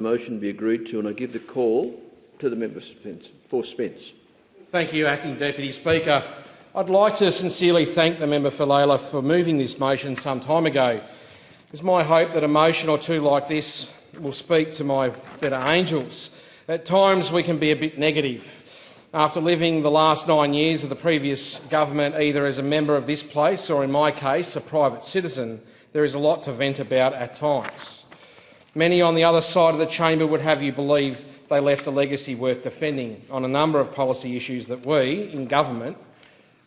motion be agreed to, and I give the call to the member for Spence. Thank you, Acting Deputy Speaker. I'd like to sincerely thank the member for Lalor for moving this motion some time ago. It's my hope that a motion or two like this will speak to my better angels. At times we can be a bit negative. After living the last 9 years of the previous government, either as a member of this place or, in my case, a private citizen, there is a lot to vent about at times. Many on the other side of the chamber would have you believe they left a legacy worth defending on a number of policy issues that we, in government,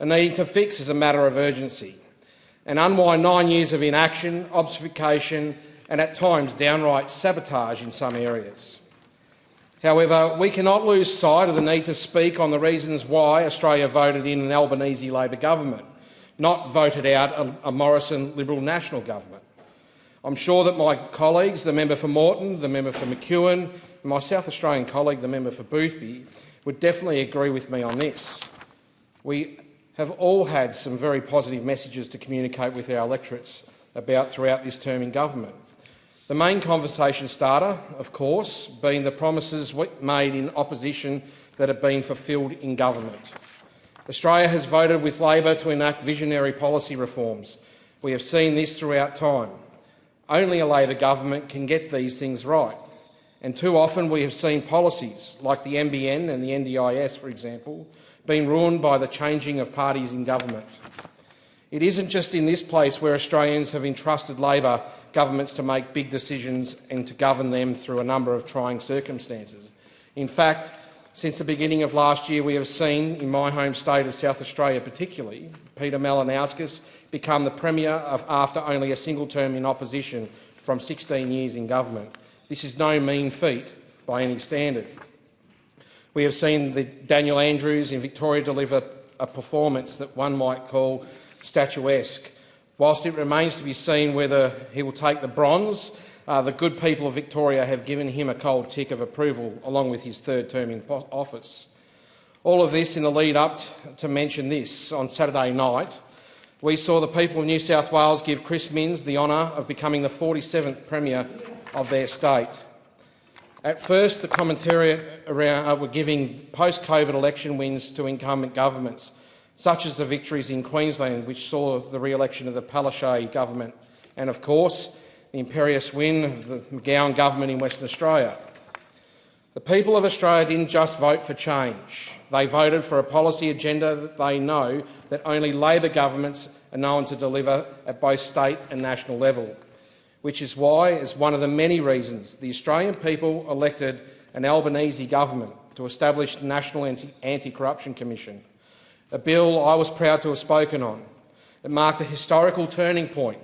are needing to fix as a matter of urgency and unwind 9 years of inaction, obfuscation and at times downright sabotage in some areas. However, we cannot lose sight of the need to speak on the reasons why Australia voted in an Albanese Labor government, not voted out a Morrison Liberal National government. I'm sure that my colleagues, the member for Moreton, the member for McEwen, and my South Australian colleague, the member for Boothby, would definitely agree with me on this. We have all had some very positive messages to communicate with our electorates about throughout this term in government. The main conversation starter, of course, being the promises made in opposition that have been fulfilled in government. Australia has voted with Labor to enact visionary policy reforms. We have seen this throughout time. Only a Labor government can get these things right. And too often we have seen policies, like the NBN and the NDIS, for example, being ruined by the changing of parties in government. It isn't just in this place where Australians have entrusted Labor governments to make big decisions and to govern them through a number of trying circumstances. In fact, since the beginning of last year, we have seen, in my home state of South Australia particularly, Peter Malinauskas become the Premier after only a single term in opposition from 16 years in government. This is no mean feat by any standard. We have seen Daniel Andrews in Victoria deliver a performance that one might call statuesque. Whilst it remains to be seen whether he will take the bronze, the good people of Victoria have given him a cold tick of approval along with his third term in office. All of this in the lead up to mention this. On Saturday night, we saw the people of New South Wales give Chris Minns the honour of becoming the 47th Premier of their state. At first, the commentariat were giving post-COVID election wins to incumbent governments, such as the victories in Queensland, which saw the re-election of the Palaszczuk government, and of course the imperious win of the McGowan government in Western Australia. The people of Australia didn't just vote for change. They voted for a policy agenda that they know that only Labor governments are known to deliver at both state and national level, which is why, as one of the many reasons, the Australian people elected an Albanese government to establish the National Anti-Corruption Commission, a bill I was proud to have spoken on. It marked a historical turning point,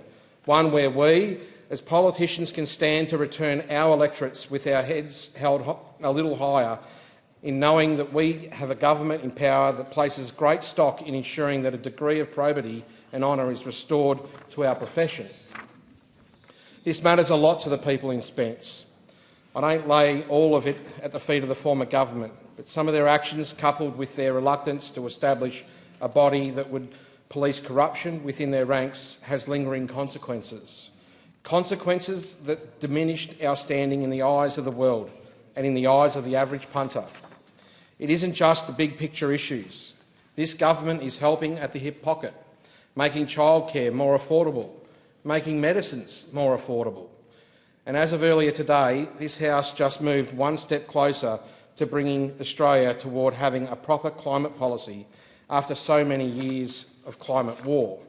one where we, as politicians, can stand to return our electorates with our heads held a little higher in knowing that we have a government in power that places great stock in ensuring that a degree of probity and honour is restored to our profession. This matters a lot to the people in Spence. I don't lay all of it at the feet of the former government, but some of their actions, coupled with their reluctance to establish a body that would police corruption within their ranks, has lingering consequences. Consequences that diminished our standing in the eyes of the world and in the eyes of the average punter. It isn't just the big picture issues. This government is helping at the hip pocket, making childcare more affordable, making medicines more affordable. And as of earlier today, this House just moved one step closer to bringing Australia toward having a proper climate policy after so many years of climate war.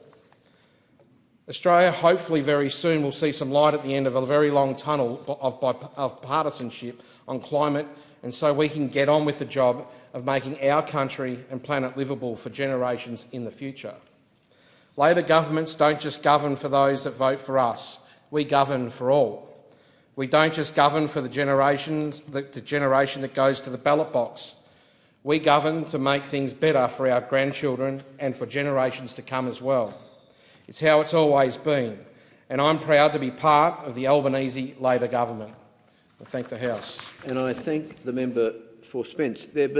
Australia hopefully very soon will see some light at the end of a very long tunnel of partisanship on climate, and so we can get on with the job of making our country and planet livable for generations in the future. Labor governments don't just govern for those that vote for us, we govern for all. We don't just govern for the generation that goes to the ballot box. We govern to make things better for our grandchildren and for generations to come as well. It's how it's always been, and I'm proud to be part of the Albanese Labor government. I thank the House. And I thank the member for Spence.